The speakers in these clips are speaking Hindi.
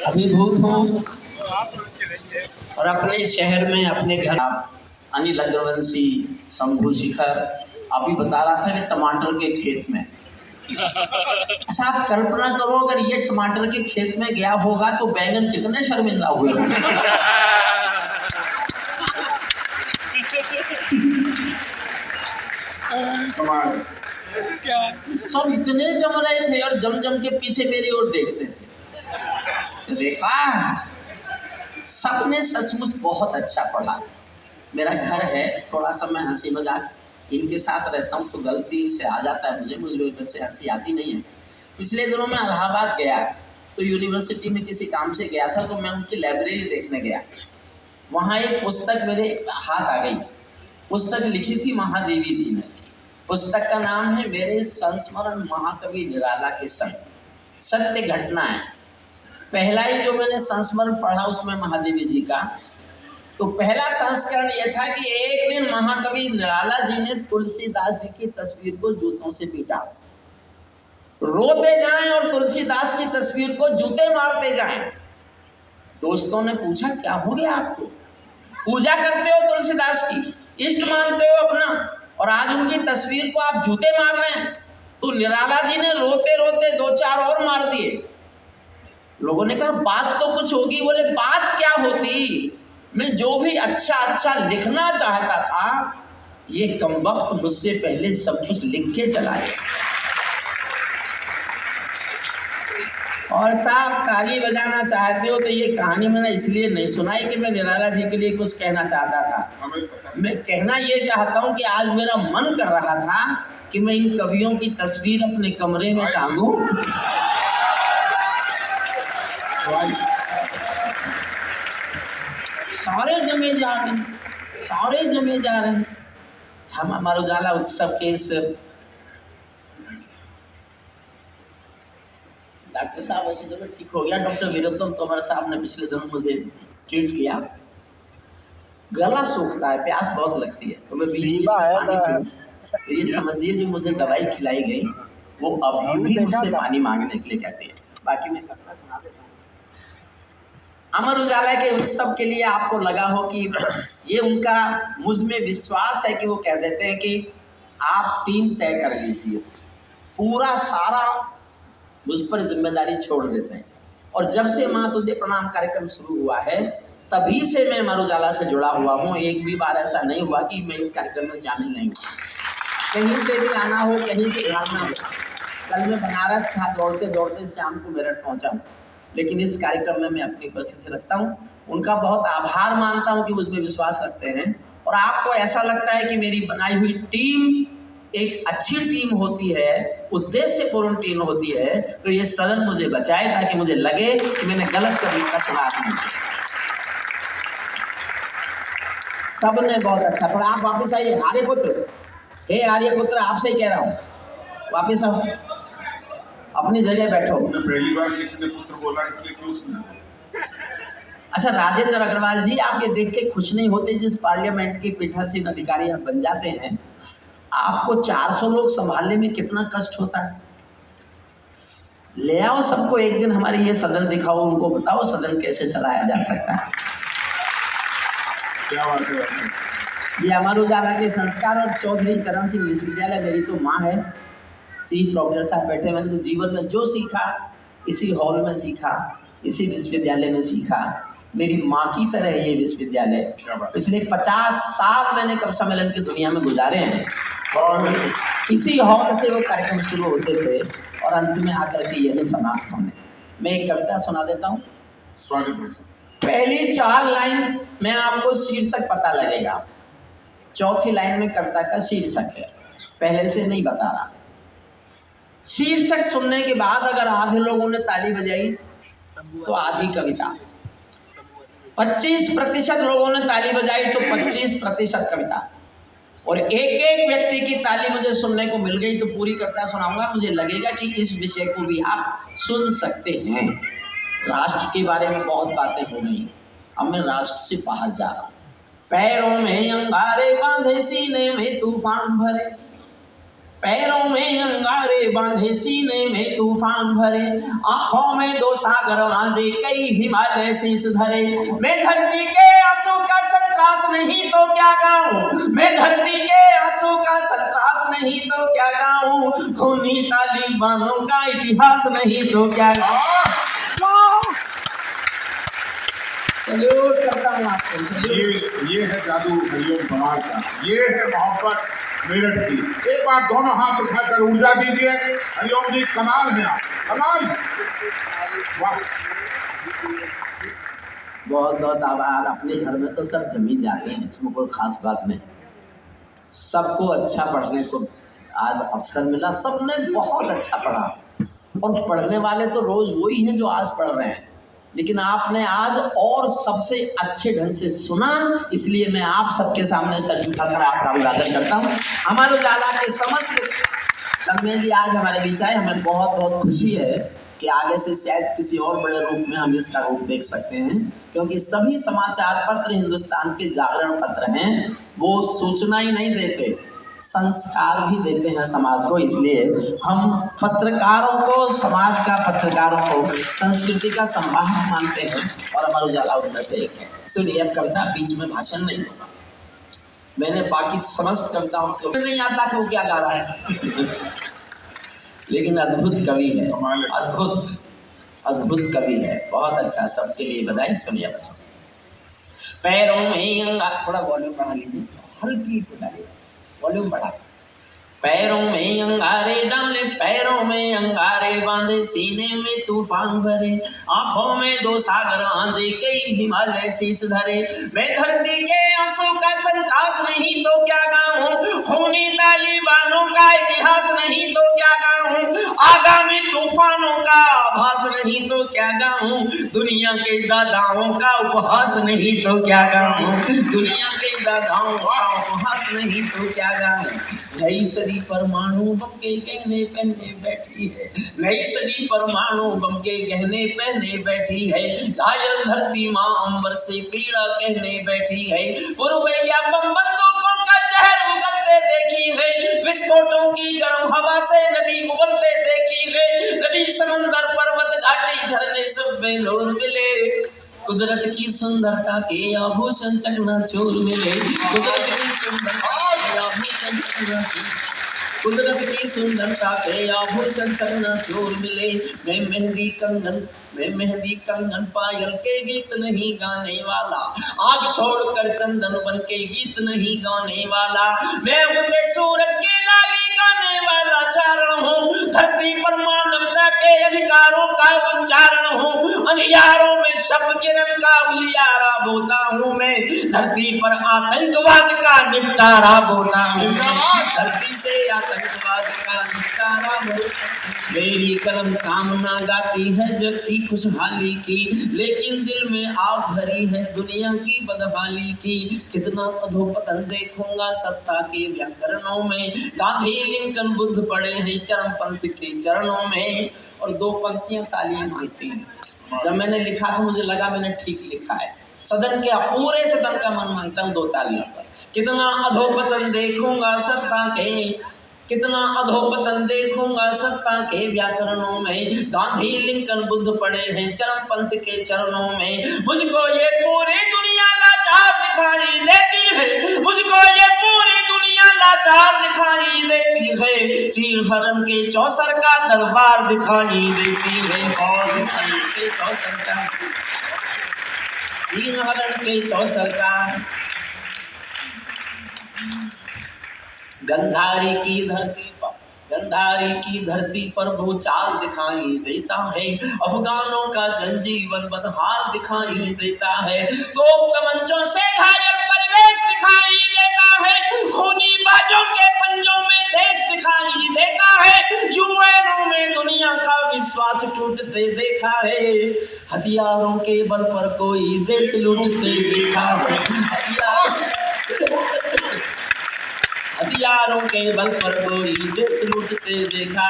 अभिभूत हूँ और अपने शहर में अपने घर अनिल अग्रवंशी, शंभू शिखर अभी बता रहा था कि टमाटर के खेत में। अच्छा आप कल्पना करो अगर ये टमाटर के खेत में गया होगा तो बैंगन कितने शर्मिंदा हुए होंगे। सब इतने जम रहे थे और जम के पीछे मेरी ओर देखते थे। देखा सबने सचमुच बहुत अच्छा पढ़ा। मेरा घर है, थोड़ा सा मैं हंसी मजाक इनके साथ रहता हूँ तो गलती से आ जाता है मुझे वैसे हंसी आती नहीं है। पिछले दिनों मैं इलाहाबाद गया तो यूनिवर्सिटी में किसी काम से गया था तो मैं उनकी लाइब्रेरी देखने गया। वहाँ एक पुस्तक मेरे हाथ आ गई। पुस्तक लिखी थी महादेवी जी ने। पुस्तक का नाम है मेरे संस्मरण महाकवि निराला के संग, सत्य घटना है। पहला ही जो मैंने संस्मरण पढ़ा उसमें महादेवी जी का, तो पहला संस्करण यह था कि एक दिन महाकवि निराला जी ने तुलसीदास जी की तस्वीर को जूतों से पीटा। रोते जाएं और तुलसीदास की तस्वीर को जूते मारते जाएं। दोस्तों ने पूछा क्या हो गया आपको? पूजा करते हो तुलसीदास की, इष्ट मानते हो अपना, और आज उनकी तस्वीर को आप जूते मार रहे हैं। तो निराला जी ने रोते रोते 2-4 और मार दिए। लोगों ने कहा बात तो कुछ होगी। बोले बात क्या होती, मैं जो भी अच्छा लिखना चाहता था ये कमबख्त मुझसे पहले सब कुछ लिख के चलाए। और साहब ताली बजाना चाहते हो तो ये कहानी मैंने इसलिए नहीं सुनाई कि मैं निराला जी के लिए कुछ कहना चाहता था। मैं कहना ये चाहता हूँ कि आज मेरा मन कर रहा था कि मैं इन कवियों की तस्वीर अपने कमरे में टांगूं। सारे जमे जा रहे हैं। हम अमर उजाला उत्सव के इस डॉक्टर साहब वैसे तो मैं ठीक हो गया। डॉक्टर वीरोत्तम तोमर साहब ने पिछले दिनों मुझे ट्रीट किया। गला सूखता है, प्यास बहुत लगती है तो मैं बीच में पानी पीऊं। तो ये समझिए जो मुझे दवाई खिलाई गई वो अभी भी मुझसे पानी मांगने के लिए कहती है। बाकी मैं कथा सुना देता हूँ। अमर उजाला के उत्सव के लिए आपको लगा हो कि ये उनका मुझ में विश्वास है कि वो कह देते हैं कि आप टीम तय कर लीजिए, पूरा सारा मुझ पर जिम्मेदारी छोड़ देते हैं। और जब से माँ तुझे प्रणाम कार्यक्रम शुरू हुआ है तभी से मैं अमर उजाला से जुड़ा हुआ हूँ। एक भी बार ऐसा नहीं हुआ कि मैं इस कार्यक्रम में शामिल नहीं हुआ। कहीं से भी आना हो, कहीं से भागना हो। कल मैं बनारस था, दौड़ते दौड़ते शाम को मेरठ पहुँचा हूँ, लेकिन इस कार्यक्रम में मैं अपनी उपस्थिति रखता हूँ। उनका बहुत आभार मानता हूँ कि मुझ में विश्वास रखते हैं। और आपको ऐसा लगता है कि मेरी बनाई हुई टीम एक अच्छी टीम होती है, उद्देश्यपूर्ण टीम होती है, तो ये सदन मुझे बचाए ताकि मुझे लगे कि मैंने गलत कभी का चुनाव नहीं किया। सबने बहुत अच्छा पढ़ा। आप वापस आइए आर्यपुत्र, हे आर्यपुत्र आपसे ही कह रहा हूँ, वापस आओ, अपनी जगह बैठो। पहली बार किसी ने पुत्र बोला इसलिए क्यों सुना? अच्छा राजेंद्र अग्रवाल जी, आप ये देख के खुश नहीं होते जिस पार्लियामेंट के पीठासीन अधिकारी आप बन जाते हैं आपको 400 लोग संभालने में कितना कष्ट होता है। ले आओ सबको एक दिन हमारे ये सदन दिखाओ, उनको बताओ सदन कैसे चलाया जा सकता है। क्या बात है। ये अमर उजाला के संस्कार और चौधरी चरण सिंह विश्वविद्यालय मेरी तो माँ है। चीफ डॉक्टर साहब बैठे, मैंने तो जीवन में जो सीखा इसी हॉल में सीखा, इसी विश्वविद्यालय में सीखा। मेरी माँ की तरह है ये विश्वविद्यालय। पिछले 50 साल मैंने कवि सम्मेलन की दुनिया में गुजारे हैं और इसी हॉल से वो कार्यक्रम शुरू होते थे और अंत में आकर के यही समाप्त होने। मैं एक कविता सुना देता हूँ। स्वागत। पहली 4 लाइन में आपको शीर्षक पता लगेगा, चौथी लाइन में कविता का शीर्षक है, पहले से नहीं बता रहा। शीर्षक सुनने के बाद अगर आधे लोगों ने ताली बजाई तो आधी कविता, 25% लोगों ने ताली बजाई तो 25% कविता, और एक व्यक्ति की ताली मुझे सुनने को मिल गई तो पूरी कविता सुनाऊंगा। मुझे लगेगा कि इस विषय को भी आप सुन सकते हैं। राष्ट्र के बारे में बहुत बातें हो गई, अब मैं राष्ट्र से बाहर जा रहा हूँ। पैरों में अंगारे बांधे, सीने में तूफान भरे, पैरों में अंगारे बांधे, सीने में तूफान भरे, आंखों में दो सागर मांझे, कई हिमालय शीश धरे। मैं धरती के आंसू का संतरास नहीं तो क्या गाऊं, मैं धरती के आंसू का संतरास नहीं तो क्या गाऊं, खूनी तालिबानों का इतिहास नहीं तो क्या गाऊं। सल्यूट करता हूं आपको, सल्यूट। ये है जादू हरिओम समाज का, ये है मोहब्बत मेरठ की। एक बार दोनों हाथ उठाकर ऊर्जा दीजिए। हरिओम जी कमाल है आप, कमाल। वाह, बहुत बहुत आभार। अपने घर में तो सब जमी जाते हैं, इसमें कोई खास बात नहीं। सबको अच्छा पढ़ने को आज अवसर मिला, सबने बहुत अच्छा पढ़ा, और पढ़ने वाले तो रोज वही हैं जो आज पढ़ रहे हैं, लेकिन आपने आज और सबसे अच्छे ढंग से सुना, इसलिए मैं आप सबके सामने सर झुकाकर आपका अभिवादन करता हूँ। हमारे उजाला के समस्त तन्मय जी आज हमारे बीच आए, हमें बहुत बहुत खुशी है कि आगे से शायद किसी और बड़े रूप में हम इसका रूप देख सकते हैं, क्योंकि सभी समाचार पत्र हिंदुस्तान के जागरण पत्र हैं, वो सूचना ही नहीं देते, संस्कार भी देते हैं समाज को। इसलिए हम पत्रकारों को, समाज का पत्रकारों को संस्कृति का संवाहक मानते हैं, और हमारा उजाला उनमें से एक है। सुनिए, अब कविता बीच में भाषण नहीं दूंगा, मैंने बाकी समस्त कविताओं को नहीं आता कि वो क्या गा रहा है लेकिन अद्भुत कवि है, अद्भुत अद्भुत कवि है, बहुत अच्छा। सबके लिए बधाई। सुनिए बस। पैरों में अंगा, थोड़ा वॉल्यूम बढ़ा लीजिए, हल्की डालिए, वॉल्यूम बढ़ा। पैरों में अंगारे डाले, पैरों में अंगारे बांधे, सीने में तूफान भरे, आंखों में दो सागर आंजे, कई हिमालय शीश धरे। मैं धरती के आंसू का संतरास नहीं तो क्या गाऊं, खूनी तालिबानों का इतिहास नहीं तो क्या गाऊं, आगामी तूफानों का आभास नहीं तो क्या गाऊं, दुनिया के दादाओं का उपहास नहीं तो क्या गाऊं, दुनिया के दादाओं का उपहास नहीं तो क्या गाऊं। नई सदी परमाणु बम के गहने पहने बैठी है, नई सदी परमाणु बम के गहने पहने बैठी है, घायल धरती माँ अंबर से पीड़ा कहने बैठी है, पुरवैया बम बंदूकों का जहर उगलते देखी है, विस्फोटों की गर्म हवा से नदी उबलते देखी है, नदी समंदर पर्वत घाटी झरने सब बेनूर मिले, कुदरत की सुंदरता के आभूषण चकनाचूर मिले, कुदरत की सुंदरता के आभूषण चकनाचूर, कुदरत की सुंदरता पे आभूषण चकनाचूर मिले। मैं मेहंदी कंगन पायल के गीत नहीं गाने वाला, आग छोड़कर चंदन बन के गीत नहीं गाने वाला, मैं उगते सूरज की लाली गाने वाला चारण हूँ, धरती पर मानवता के अधिकारों का उच्चारण हूँ, अंधियारों में शब्द किरण का उजियारा बोता हूँ, मैं धरती पर आतंकवाद का निपटारा बोता हूँ, धरती से आतंकवाद का निपटारा बोता हूँ। मेरी कलम कामना गाती है जग की खुशहाली की, लेकिन दिल में आग भरी है दुनिया की बदहाली की, कितना अधोपतन देखूंगा सत्ता के व्याकरणों में, गांधी लिंकन बुद्ध पड़े हैं चरमपंथ के चरणों में। और दो पंक्तियां तालियां मांगती हैं। जब मैंने लिखा तो मुझे लगा मैंने ठीक लिखा है, सदन के पूरे सदन का मन मांगता हूँ दो तालियों पर। कितना अधोपतन देखूंगा सत्ता के, कितना अधोपतन देखूंगा सत्ता के व्याकरणों में, गांधी लिंकन बुद्ध पड़े हैं चरमपंथ के चरणों में, मुझको ये पूरी दुनिया लाचार दिखाई देती है, मुझको ये पूरी दुनिया लाचार दिखाई देती है, चील हरण के चौसर का दरबार दिखाई देती है, और के चौसर का, चील हरण के चौसर का, गंधारी की धरती पर भूचाल दिखाई देता है, अफगानों का जनजीवन बदहाल दिखाई देता है, तो तमंचों से घायल परिवेश दिखाई देता है, खूनी बाजों के पंजों में देश दिखाई देता है, यूएनओ में दुनिया का विश्वास टूटते देखा है, हथियारों के बल पर कोई देश लूटते देखा है, हथियारों के बल पर कोई देश लूटते देखा।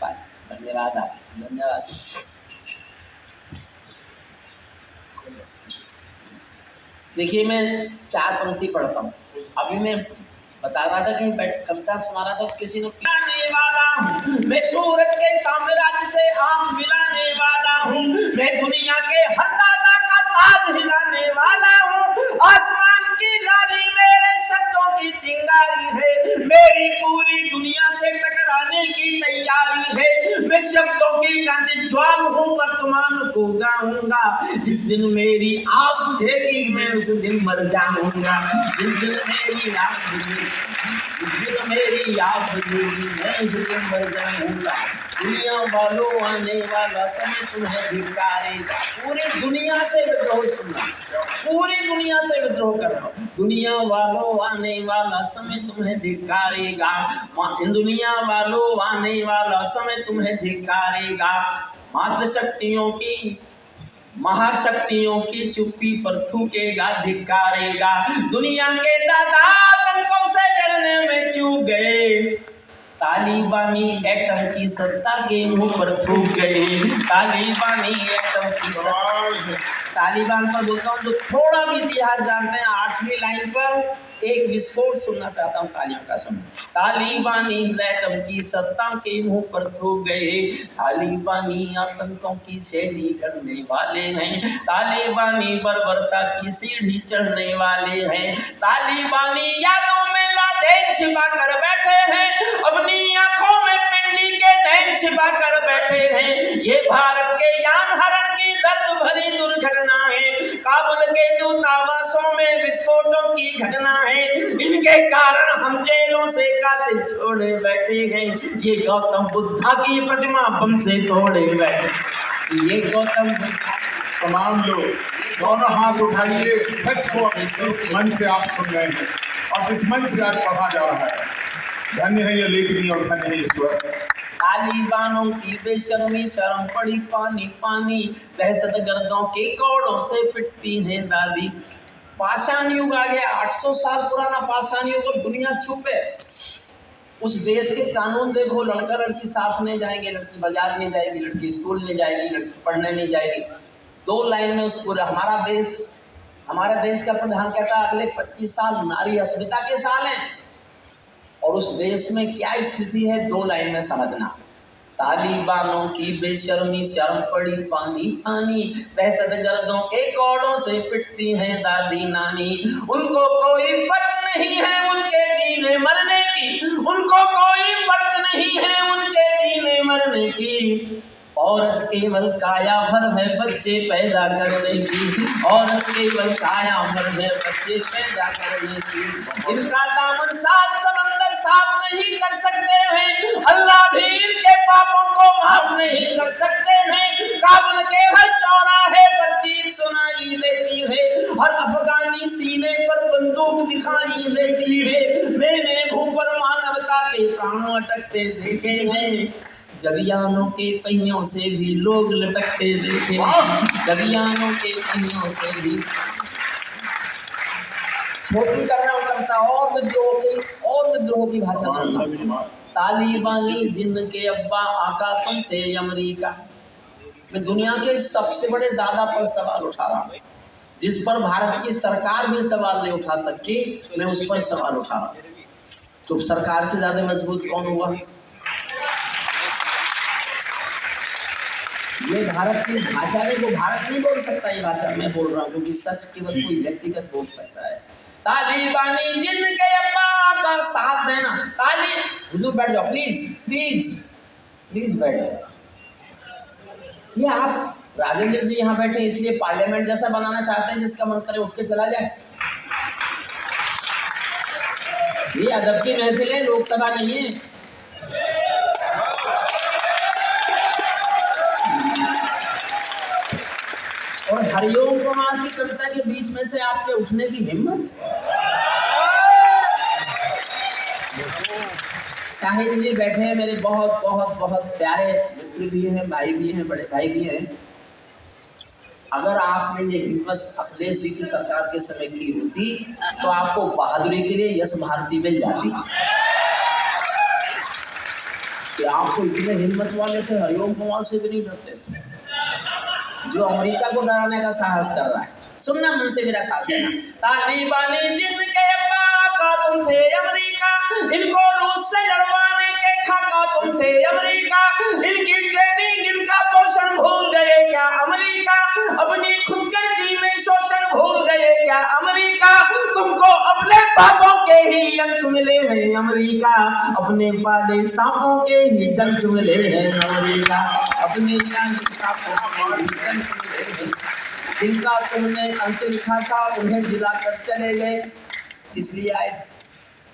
धन्यवाद आप, धन्यवाद। देखिए मैं चार पंक्ति पढ़ता हूँ, अभी मैं बता रहा था कहीं बैठ कविता सुना रहा था, किसी ने पिलाने वाला हूँ मैं, सूरज के साम्राज्य से आंख मिलाने वाला हूँ मैं, दुनिया के हर दादा का ताज हिलाने वाला हूँ, आसमान की लाली मेरे शब्दों की चिंगारी है, मेरी पूरी दुनिया से टकराने की तैयारी है, मैं शब्दों की क्रांति ज्वाल हूँ, वर्तमान को गाऊंगा, जिस दिन मेरी आग बुझेगी मैं उस दिन मर जाऊंगा, जिस दिन मेरी आग बुझेगी, जिस दिन मेरी आग बुझेगी मैं उस दिन मर जाऊंगा, दुनिया वालों आने वाला समय तुम्हें धिक्कारेगा। पूरी दुनिया से विद्रोह सुनना, पूरी दुनिया से विद्रोह कर रहा हूँ, दुनिया वालों आने वाला समय तुम्हें धिक्कारेगा, दुनिया वालों आने वाला समय तुम्हें धिक्कारेगा, मात्र शक्तियों की महाशक्तियों की चुप्पी पर थूकेगा, धिक्कारेगा, दुनिया के दादा आतंकों से लड़ने में चूक गए, तालिबानी एटम की सत्ता के मुंह पर थूक गए, तालिबानी एटम की सत्ता, तालिबान पर बोलता हूँ जो थोड़ा भी इतिहास जानते हैं, 8वीं लाइन पर एक विस्फोट सुनना चाहता हूँ, तालियों का सुनना, तालिबानी एटम की सत्ता के मुंह पर थूक गए, तालिबानी आतंकों की शैली करने वाले हैं, तालिबानी बर्बरता की सीढ़ी चढ़ने वाले हैं, तालिबानी यादों में लादेन छिपा कर बैठे हैं, अपनी आंखों में पिंडी के नैन छिपा कर बैठे हैं, ये भारत के यान हरण की दर्द भरी दुर्घटना है, काबुल के दूतावासों में विस्फोटों की घटना है, इनके कारण हम जेलों से कातिल छोड़े बैठे हैं, ये गौतम बुद्धा की प्रतिमा बम से तोड़े बैठे, ये गौतम बुद्धा। तमाम लोग दोनों हाथ उठाइए, सच को इस मन से आप सुन रहे हैं और इस मन से आज पढ़ा जा रहा है, धन्य है ये लेखनी और धन्य है ईश्वर। तालिबानों की बेशर्मी शर्म पड़ी पानी पानी, दहशत गर्दों के कौड़ों से पिटती हैं दादी, पाषाण युग आ गया, 800 साल पुराना पाषाण युग, और दुनिया चुप है। उस देश के कानून देखो, लड़का लड़की साथ नहीं जाएंगे, लड़की बाजार नहीं जाएगी, लड़की स्कूल नहीं जाएगी, लड़की पढ़ने नहीं जाएगी, 2 लाइन में उस पूरे हमारा देश का प्रधान कहता है अगले 25 साल नारी अस्मिता के साल हैं, और उस देश में क्या स्थिति है 2 लाइन में समझना, तालिबानों की बेशर्मी शर्म पड़ी पानी पानी, दहशत गर्दों के कौड़ों से पिटती हैं दादी नानी, उनको कोई फर्क नहीं है उनके जीने मरने की, उनको कोई फर्क नहीं है उनके जीने मरने की, औरत केवल काया भर है बच्चे पैदा करने की, औरत केवल काया भर है बच्चे पैदा करने की, इनका दामन 7 समंदर साफ नहीं कर सकते हैं, अल्लाह भी इनके पापों को माफ नहीं कर सकते हैं, काबुल के हर चौराहे पर चीख सुनाई देती है और अफगानी सीने पर बंदूक दिखाई देती है, मैंने भूख पर मानवता के प्राणों अटकते देखे हैं, जगियानों के पहियों से भी लोग लटकते देखे, जगियानों के पहियों से भी, छोटी कर रहा हूँ कविता, और विद्रोह की भाषा सुनना, तालिबानी जिनके अब्बा आका तुम थे अमेरिका, मैं दुनिया के सबसे बड़े दादा पर सवाल उठा रहा हूँ, जिस पर भारत की सरकार भी सवाल नहीं उठा सकती, मैं उस पर सवाल उठा रहा हूँ, तो सरकार से ज्यादा मजबूत कौन हुआ? ये भारत की भाषा में, वो भारत नहीं बोल सकता ये भाषा, मैं बोल रहा हूँ, क्योंकि सच केवल कोई व्यक्तिगत बोल सकता है। तालिबानी जिनके अब्बा का साथ देना, हुजूर बैठ जाओ प्लीज प्लीज प्लीज बैठ जाओ, ये आप राजेंद्र जी यहाँ बैठे इसलिए पार्लियामेंट जैसा बनाना चाहते हैं, जिसका मन करे उठ के चला जाए, ये अदब की महफिल है, लोकसभा नहीं है। और हरिओम कुमार की कविता के बीच में से आपके उठने की हिम्मत। शाहिद जी बैठे हैं, मेरे बहुत बहुत बहुत प्यारे मित्र भी हैं, भाई भी हैं, बड़े भाई भी हैं। अगर आपने ये हिम्मत अखिलेश जी की सरकार के समय की होती तो आपको बहादुरी के लिए यश भारती मिल जाती। कि आपको इतने हिम्मत वाले थे, हरिओम कुमार से भी नहीं डरते थे, जो अमेरिका को डराने का साहस कर रहा है। सुनना मन से मेरा साथ देना। तालिबानी जिनके अब्बा का तुम थे अमेरिका, इनको रूस से लड़वाने के खाका तुम थे अमेरिका, इनकी ट्रेनिंग इनका पोषण भूल गए क्या अमेरिका, अपनी खुदगर्जी में शोषण भूल गए क्या अमेरिका, तुमको अपने पापों के ही अंक मिले हैं अमेरिका, अपने पाले सांपों के ही डंक मिले हैं अमेरिका, अपने सांपों के ही डंक मिले हैं। जिनका तुमने अंत लिखा था उन्हें जिलाकर चले गए, इसलिए आए।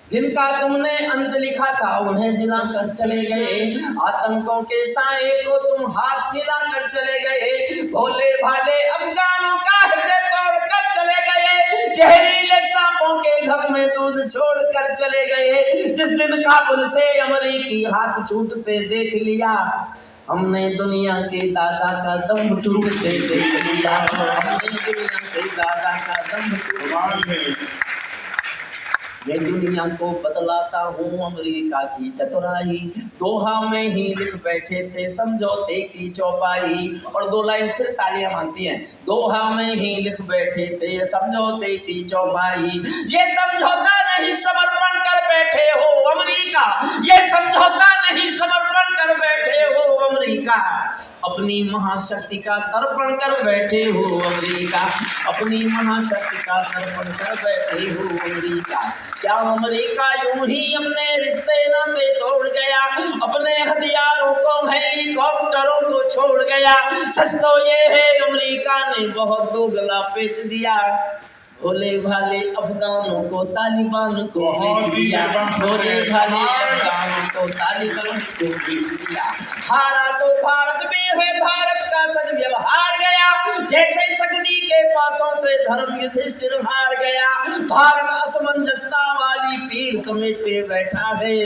जिनका तुमने अंत लिखा था उन्हें जिलाकर चले गए, आतंकों के साए को तुम हाथ मिलाकर चले गए, भोले भाले अफगानों का हृदय तोड़कर चले गए, जहरीले सांपों के घर में दूध छोड़कर चले गए। जिस दिन काबुल से अमेरिकी हाथ छूटते देख लिया, हमने दुनिया के दादा का दम टूटते देख लिया, हमने दुनिया के दादा का दम टूटते। मैं दुनिया को बदलाता हूँ अमेरिका की चतुराई, दोहा में ही लिख बैठे थे समझौते की चौपाई। और 2 लाइन फिर तालियां मांगती हैं, दोहा में ही लिख बैठे थे समझौते की चौपाई। ये समझौता नहीं समर्पण कर बैठे हो अमेरिका, ये समझौता नहीं समर्पण कर बैठे हो अमेरिका, अपनी महाशक्ति का तर्पण कर बैठे हो अमेरिका, अपनी महाशक्ति का तर्पण कर बैठे हो अमेरिका। क्या अमेरिका यूं ही अपने रिश्ते नाते तोड़ गया, अपने हथियारों को हेलीकॉप्टरों को छोड़ गया। सच तो ये है अमेरिका ने बहुत दोगला बेच दिया, भोले भाले अफगानों को तालिबान को बेच दिया, भोले भाले अफगानों को तालिबान को बेच दिया। हारा तो भारत भी है, भारत का सद्व्यवहार गया, जैसे शकुनी के पासों से धर्म युधिष्ठिर हार गया। भारत असमंजसता वाली पीर समेटे बैठा है,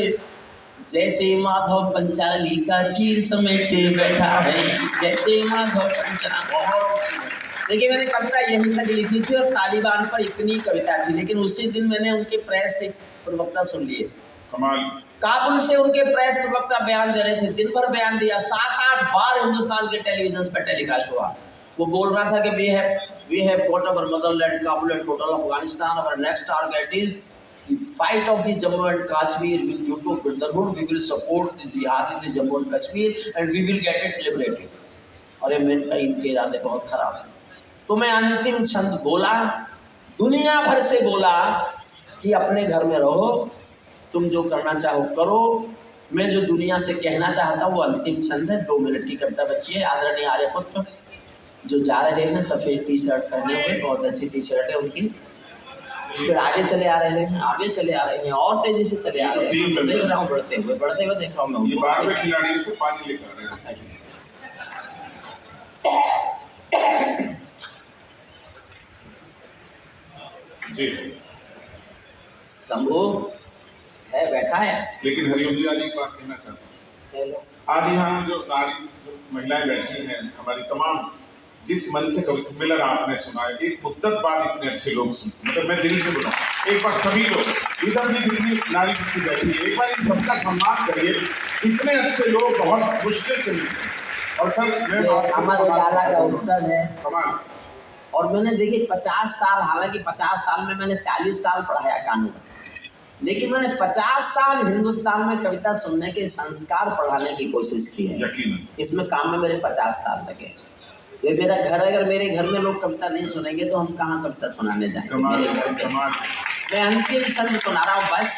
जैसे माधव पंचाली का चीर समेटे बैठा है, जैसे माधव पंचाली। देखिए मैंने कविता यहीं तक लिखी थी और तालिबान पर इतनी कविता थी, लेकिन उसी दिन मैंने उनके प्रेस से प्रवक्ता सुन लिए। कमाल। काबुल से उनके प्रेस प्रवक्ता बयान दे रहे थे, दिन भर बयान दिया, 7-8 बार हिंदुस्तान के टेलीविजन पर टेलीकास्ट हुआ। वो बोल रहा था कि we have got our motherland Kabul and total Afghanistan, our next target is the fight of the Jammu and Kashmir with due to brotherhood, we will support the jihad in the Jammu and Kashmir and we will get it liberated। और ये मैंने कहा इनके इरादे बहुत खराब है। तो मैं अंतिम छंद बोला, दुनिया भर से बोला कि अपने घर में रहो, तुम जो करना चाहो करो। मैं जो दुनिया से कहना चाहता हूँ वो अंतिम छंद है, 2 मिनट की कविता बची है। आदरणीय आर्यपुत्र जो जा रहे हैं सफ़ेद टी शर्ट पहने हुए, बहुत अच्छी टी शर्ट है उनकी, फिर आगे चले आ रहे हैं, आगे चले आ रहे हैं और तेजी से चले आ रहे हैं। देख रहा हूँ बढ़ते हुए देख रहा हूँ मैं। ये 12वें खिलाड़ी से पानी लेकर आ रहे हैं। जी शंभू है, बैठा है। लेकिन हरिओम जी आज एक बात कहना चाहता हूँ। आज यहाँ जो महिलाएं बैठी हैं, हमारी तमाम जिस मन से कवि सम्मेलन आपने सुना है, एक मुद्दत बाद इतने अच्छे लोग सुन, मतलब मैं दिल से बोला, एक बार सभी लोग इधर भी जितनी नारी शक्ति बैठी है, एक बार इन सबका सम्मान करिए। इतने अच्छे लोग बहुत मुश्किल से मिलते हैं। और सर अमर उजाला का उत्सव है कमाल। और मैंने देखिए 50 साल, हालांकि 50 साल में मैंने 40 साल पढ़ाया कानून, लेकिन मैंने 50 साल हिंदुस्तान में कविता सुनने के संस्कार पढ़ाने की कोशिश की है। यकीनन इसमें काम में मेरे 50 साल लगे। ये मेरा घर, अगर मेरे घर में लोग कविता नहीं सुनेंगे तो हम कहाँ कविता सुनाने जाएंगे। मेरे घर के मैं अंतिम छंद सुना रहा हूँ बस।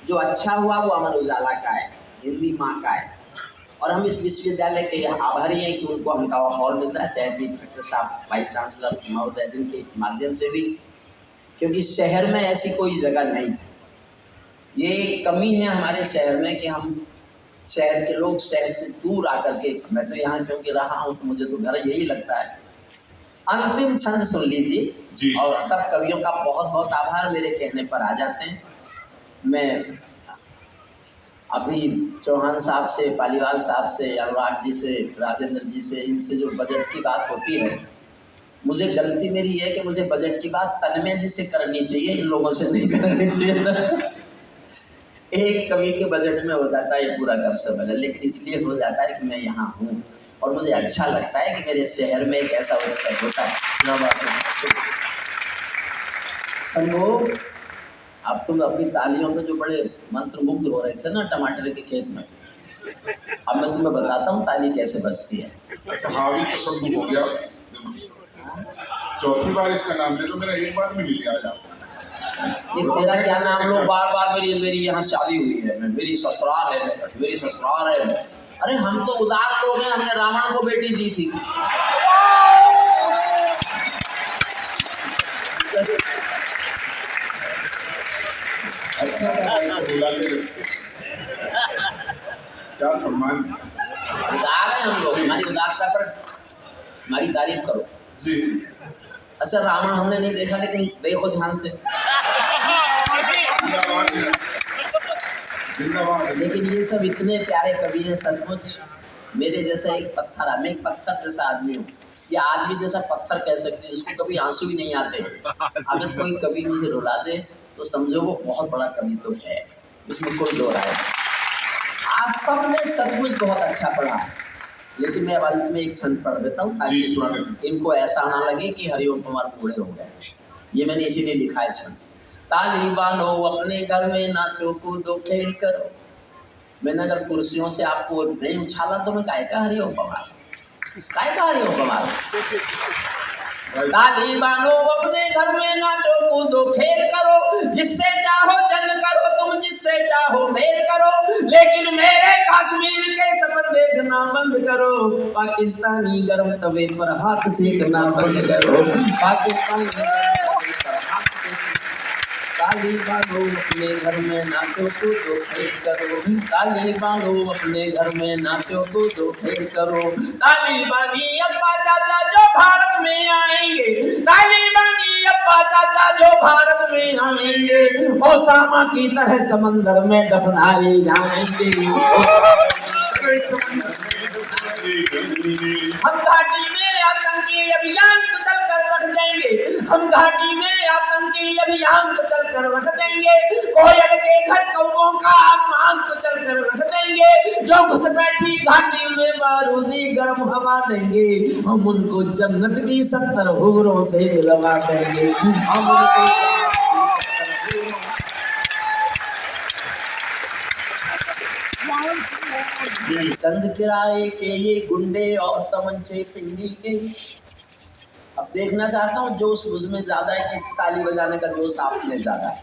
जो अच्छा हुआ वो अमर उजाला का है, हिंदी माँ का है, और हम इस विश्वविद्यालय के आभारी हैं कि उनको हमका हॉल मिल रहा है, चाहे जी डॉक्टर साहब वाइस चांसलर महोदय जिनके माध्यम से भी, क्योंकि शहर में ऐसी कोई जगह नहीं है। ये एक कमी है हमारे शहर में कि हम शहर के लोग शहर से दूर आकर के, मैं तो यहाँ क्योंकि रहा हूँ तो मुझे तो घर यही लगता है। अंतिम छंद सुन लीजिए और सब कवियों का बहुत बहुत आभार, मेरे कहने पर आ जाते हैं। मैं अभी चौहान साहब से, पालीवाल साहब से, अनुराग जी से, राजेंद्र जी से, इनसे जो बजट की बात होती है, मुझे गलती मेरी है कि मुझे बजट की बात तन्मय जी से करनी चाहिए, इन लोगों से नहीं करनी चाहिए सर। एक कवि के बजट में हो जाता है ये पूरा गपशप है, लेकिन इसलिए हो जाता है कि मैं यहाँ हूँ और मुझे अच्छा लगता है कि मेरे शहर में एक ऐसा उत्सव होता है। शंभू अब तुम अपनी तालियों पे जो बड़े मंत्र मुग्ध हो रहे थे ना टमाटर के खेत में, अब मैं तुम्हें बताता हूँ ताली कैसे बजती है। अच्छा हावी तो सब हो गया, चौथी बार इसका नाम ले लो, मेरा एक बार भी नहीं लिया आज आप। ये तेरा क्या नाम लो, बार बार मेरी मेरी यहाँ शादी हुई है, मेरी ससुराल है, मेरी ससुराल है। अरे हम तो उदार लोग हैं, हमने रावण को बेटी दी थी। अच्छा ऐसा बुलाते रहते, क्या सम्मान किया। उदार है हम लोग, हमारी उदारता पर हमारी तारीफ करो जी। अच्छा रावण हमने नहीं देखा, लेकिन देखो ध्यान से, जिंदाबाद। लेकिन ये सब इतने प्यारे कवि हैं सचमुच। मेरे जैसा एक पत्थर है, मैं एक पत्थर जैसा आदमी हूँ, या आदमी जैसा पत्थर कह सकते हैं, जिसको कभी आंसू भी नहीं आते। अगर कोई कवि मुझे रुला दे तो समझो वो बहुत बड़ा कवि तो है, इसमें कोई दो राय नहीं। आज सबने सचमुच बहुत अच्छा पढ़ा, लेकिन मैं अब अंत में एक छंद पढ़ देता हूँ ताकि इनको ऐसा ना लगे कि हरिओम कुमार बूढ़े हो गए। ये मैंने इसीलिए लिखा है छंद। ताली बांधो अपने घर में, नाचो कूदो खेल करो। मैंने अगर कुर्सियों से आपको नहीं उछाला तो मैं काय का हरिओम कुमार, काय का हरिओम कुमार। ताली बांधो अपने घर में, नाचो कूदो खेल करो, जिससे चाहो जंग करो तुम, जिससे चाहो मेल करो, लेकिन मेरे कश्मीर के सपन देखना बंद करो। पाकिस्तानी गरम तवे पर हाथ सेकना बंद करो, पाकिस्तानी ताली बांधो अपने घर में, नाचो कूदो खेल करो। ताली बांधो अपने घर में, नाचो कूदो खेल करो। ताली बांधी अब्बा चाचा जो भारत में आएंगे, ताली बांधी अब्बा चाचा जो भारत में आएंगे, ओसामा की तरह समंदर में दफनाए जाएंगे। हम घाटी में आतंकी अभियान को चल कर रख देंगे, हम घाटी में आतंकी अभियान को चल कर रख देंगे, कोयल के घर कौवों का आसमान को चल कर रख देंगे, जो घुसपैठी घाटी में बारूदी गर्म हवा देंगे, हम उनको जन्नत की 70 हूरों से दिलवा देंगे, हम उनको चंद किराए के ये गुंडे और तमंचे पिंडी के। अब देखना चाहता हूँ जोश मुझ में ज्यादा है कि ताली बजाने का जोश आप में ज्यादा है।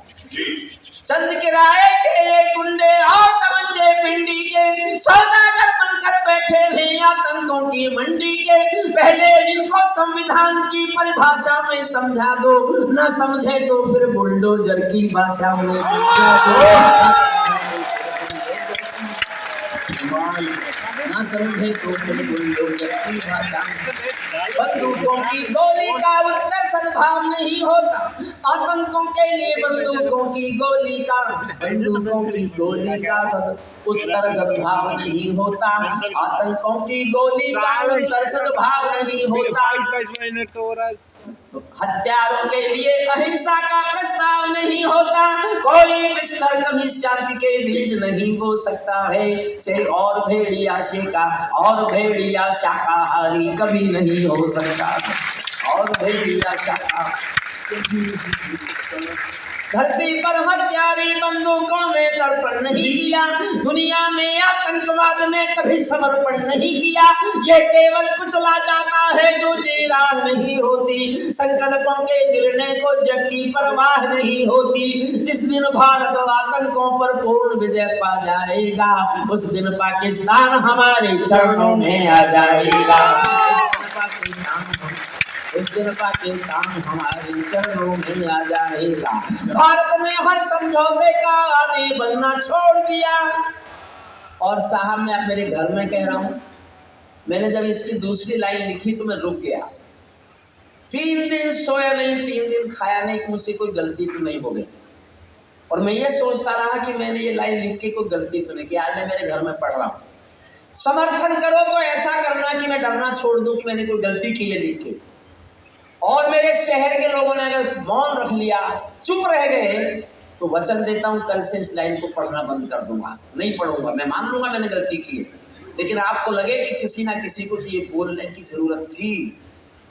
चंद किराए के ये गुंडे और तमंचे पिंडी के, सौदागर बनकर बैठे हैं आतंकों की मंडी के। पहले इनको संविधान की परिभाषा में समझा दो, न समझे तो फिर बुलडोजर की भाषा में समझा दो, ना समझे तो फिर बुलडोजर की भाषा। बंदूकों की गोली का उत्तर सद्भाव नहीं होता, आतंकों के लिए बंदूकों की गोली का, बंदूकों की गोली का उत्तर सद्भाव नहीं होता, आतंकों की गोली का उत्तर सद्भाव नहीं होता। हत्यारों के लिए अहिंसा का प्रस्ताव नहीं होता, कोई बिस्तर कभी शांति के बीज नहीं बो सकता है। शेर और भेड़िया शेका और भेड़िया शाकाहारी कभी नहीं हो सकता, और भेड़िया शाकाहारी। धरती पर हत्यारी बंदूकों ने तर्पण नहीं किया, दुनिया में आतंकवाद ने कभी समर्पण नहीं किया। ये केवल कुचला जाता है, दूसरी राह नहीं होती, संकल्पों के गिरने को जग की परवाह नहीं होती। जिस दिन भारत आतंकों पर पूर्ण विजय पा जाएगा, उस दिन पाकिस्तान हमारे चरणों में आ जाएगा, उस दिन पाकिस्तान हमारे चरणों में आ जाएगा। भारत ने हर समझौते का आदी बनना छोड़ दिया। और साहब मैं अब मेरे घर में कह रहा हूँ, मैंने जब इसकी दूसरी लाइन लिखी तो मैं रुक गया। 3 दिन सोया नहीं, 3 दिन खाया नहीं कि मुझसे कोई गलती तो नहीं हो गई। और मैं ये सोचता रहा कि मैंने ये लाइन लिख के कोई गलती तो नहीं की। आज मैं मेरे घर में पढ़ रहा हूँ, समर्थन करो तो ऐसा करना कि मैं डरना छोड़ दूं कि मैंने कोई गलती की है लिख के। और मेरे शहर के लोगों ने अगर मौन रख लिया, चुप रह गए, तो वचन देता हूं कल से इस लाइन को पढ़ना बंद कर दूंगा, नहीं पढ़ूंगा। मैं मान लूंगा मैंने गलती की है, लेकिन आपको लगे कि किसी ना किसी को तो ये बोलने की जरूरत थी,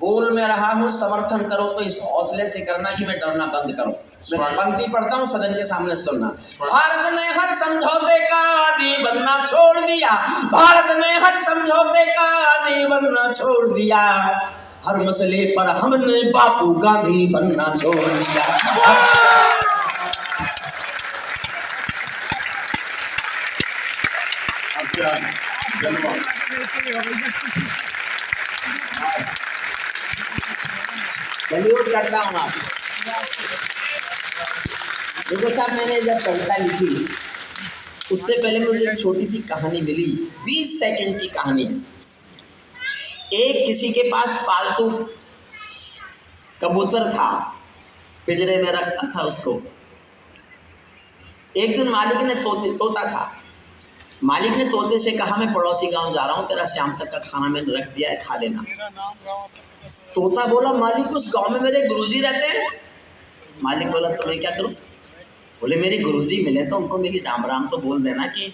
बोल में रहा हूं, समर्थन करो तो इस हौसले से करना कि मैं डरना बंद करूं। मैं पंक्ति पढ़ता हूँ, सदन के सामने सुनना। भारत ने हर समझौते का आदी बनना छोड़ दिया, भारत ने हर समझौते का आदी बनना छोड़ दिया, हर मसले पर हमने बापू गांधी बनना छोड़ दिया। सैल्यूट करता हूँ आप। देखो साहब, मैंने जब कविता लिखी उससे पहले मुझे एक छोटी सी कहानी मिली, 20 सेकंड की कहानी है। एक किसी के पास पालतू कबूतर था, पिंजरे में रखता था उसको। एक दिन मालिक ने तोता था, मालिक ने तोते से कहा मैं पड़ोसी गांव जा रहा हूँ, तेरा शाम तक का खाना मैंने रख दिया है, खा लेना। तोता बोला मालिक उस गांव में मेरे गुरुजी रहते हैं। मालिक बोला तो मैं क्या करूँ? बोले मेरे गुरुजी मिले तो उनको मेरी राम राम तो बोल देना कि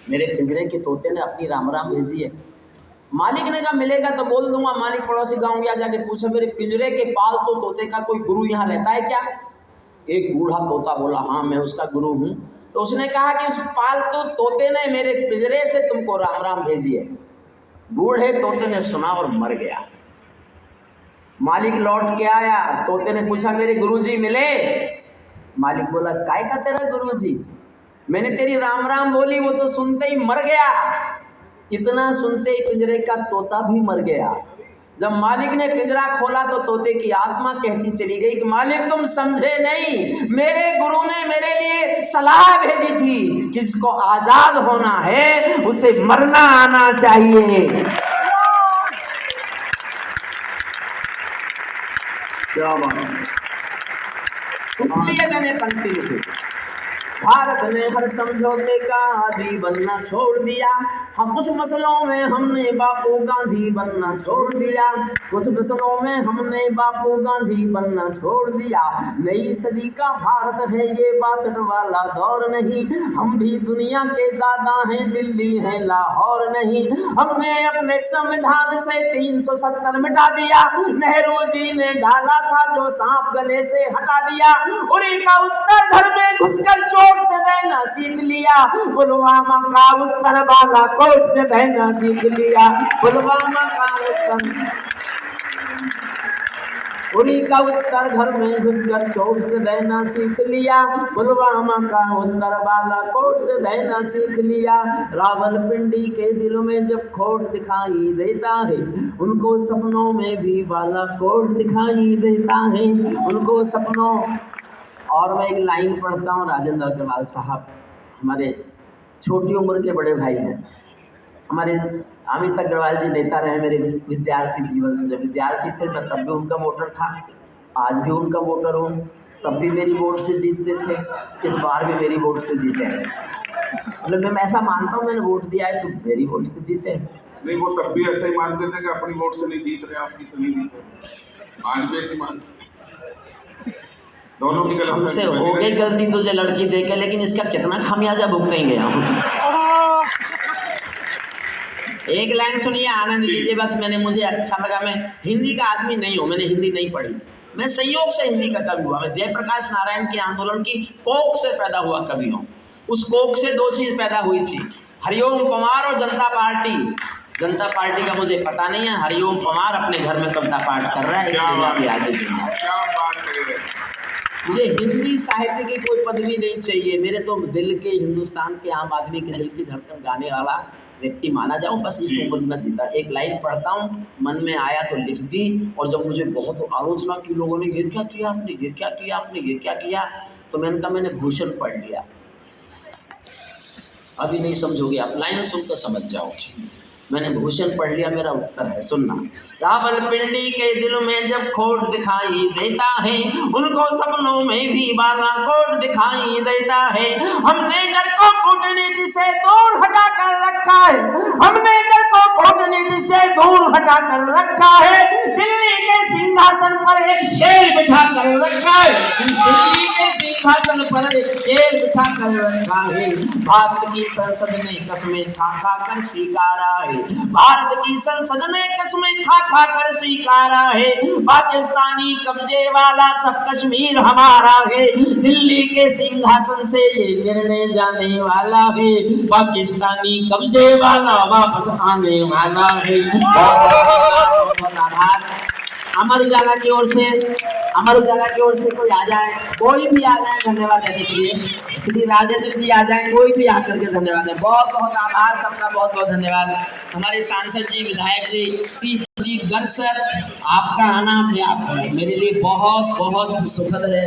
मेरे पिंजरे के तोते ने अपनी राम राम भेजी है। मालिक ने कहा मिलेगा तो बोल दूंगा। मालिक पड़ोसी गांव गया, जाके पूछा मेरे पिंजरे के पालतू तोते का कोई गुरु यहाँ रहता है क्या? एक बूढ़ा तोता बोला हाँ मैं उसका गुरु हूँ। तो उसने कहा कि उस पालतू तोते ने मेरे पिंजरे से तुमको राम राम भेजी है। बूढ़े तोते ने सुना और मर गया। मालिक लौट के आया, तोते ने पूछा मेरे गुरुजी मिले? मालिक बोला काय का तेरा गुरुजी? मैंने तेरी राम राम बोली, वो तो सुनते ही मर गया। इतना सुनते ही पिंजरे का तोता भी मर गया। जब मालिक ने पिंजरा खोला तो तोते की आत्मा कहती चली गई कि मालिक तुम समझे नहीं, मेरे गुरु ने मेरे लिए सलाह भेजी थी, किसको आजाद होना है उसे मरना आना चाहिए। क्या बात है? इसलिए मैंने पंक्ति लिखी, भारत ने हर समझौते का आदी बनना छोड़ दिया, हम कुछ मसलों में हमने बापू गांधी बनना छोड़ दिया, कुछ मसलों में हमने बापू गांधी बनना छोड़ दिया। नई सदी का भारत है ये 62 वाला दौर नहीं, हम भी दुनिया के दादा हैं, दिल्ली है लाहौर नहीं। हमने अपने संविधान से 370 मिटा दिया, नेहरू जी ने डाला था जो सांप गले से हटा दिया। उड़ी का उत्तर घर में घुसकर चोट से देना सीख लिया, पुलवामा का उत्तर बालाकोट से देना सीख लिया, पुलवामा का उत्तर। उड़ी का उत्तर घर में घुसकर चोट से देना सीख लिया, पुलवामा का उत्तर बालाकोट से देना सीख लिया। रावलपिंडी के दिलों में जब खोट दिखाई देता है, उनको सपनों में भी बालाकोट दिखाई देता है, उनको सपनों। और मैं एक लाइन पढ़ता हूँ, राजेंद्र अग्रवाल साहब हमारे छोटी उम्र के बड़े भाई हैं। हमारे अमित अग्रवाल जी नेता रहे मेरे विद्यार्थी जीवन से। जब विद्यार्थी थे तब भी उनका वोटर था, आज भी उनका वोटर हूँ। तब भी मेरी वोट से जीतते थे, इस बार भी मेरी वोट से जीते हैं। मतलब मैं ऐसा मानता हूँ मैंने वोट दिया है तो मेरी वोट से जीते हैं। नहीं, वो तब भी ऐसा ही मानते थे कि अपनी वोट से नहीं जीत रहे, आपकी से नहीं जीते। आज भी ऐसे मानते, दोनों की गलती। हमसे हो गई गलती तुझे लड़की देके, लेकिन इसका कितना खामियाजा भुगतेंगे हम। एक लाइन सुनिए, आनंद लीजिए बस। मुझे अच्छा लगा। मैं हिंदी का आदमी नहीं हूँ, मैंने हिंदी नहीं पढ़ी, मैं संयोग से हिंदी का कवि हुआ। मैं जयप्रकाश नारायण के आंदोलन की कोख से पैदा हुआ कवि हूँ। उस कोख से 2 चीज़ पैदा हुई थी, हरिओम पंवार और जनता पार्टी। जनता पार्टी का मुझे पता नहीं है, हरिओम पंवार अपने घर में कविता पाठ कर रहा है, इसलिए आगे मुझे हिंदी साहित्य की कोई पदवी नहीं चाहिए। मेरे तो दिल के, हिंदुस्तान के आम आदमी के दिल की धड़कन गाने वाला व्यक्ति माना जाऊं, बस इस उम्र में जीता। एक लाइन पढ़ता हूँ, मन में आया तो लिख दी, और जब मुझे बहुत आलोचना की लोगों ने, ये क्या किया आपने, ये क्या किया आपने, ये क्या किया, तो मैंने कहा मैंने भूषण पढ़ लिया। अभी नहीं समझोगे आप, लाइन सुनकर समझ जाओगे। मैंने भूषण पढ़ लिया, मेरा उत्तर है, सुनना। रावलपिंडी के दिल में जब खोट दिखाई देता है, उनको सपनों में भी बालाकोट दिखाई देता है। हमने डर को कूटनीति से दूर हटा कर रखा है, हमने डर को कूटनीति से दूर हटा कर रखा है। दिल्ली के सिंहासन पर एक शेर बिठा कर रखा है, दिल्ली के सिंहासन पर एक शेर बिठा कर रखा है। भारत की संसद ने कसमें खा खा कर स्वीकारा है। भारत की संसद ने कसमें खा खा कर स्वीकारा है। पाकिस्तानी कब्जे वाला सब कश्मीर हमारा है। दिल्ली के सिंहासन से ये निर्णय जाने वाला है। पाकिस्तानी कब्जे वाला वापस आने वाला है। बहुत आभार। अमर उजाला की ओर से, अमर उजाला की ओर से कोई आ जाए, कोई भी आ जाए धन्यवाद देने के लिए। श्री राजेंद्र जी आ जाए, कोई भी आकर के धन्यवाद है। बहुत बहुत आभार सबका, बहुत बहुत धन्यवाद। हमारे सांसद जी, विधायक जी, श्री प्रदीप गर्ग सर, आपका आना मेरे लिए बहुत बहुत सुखद है।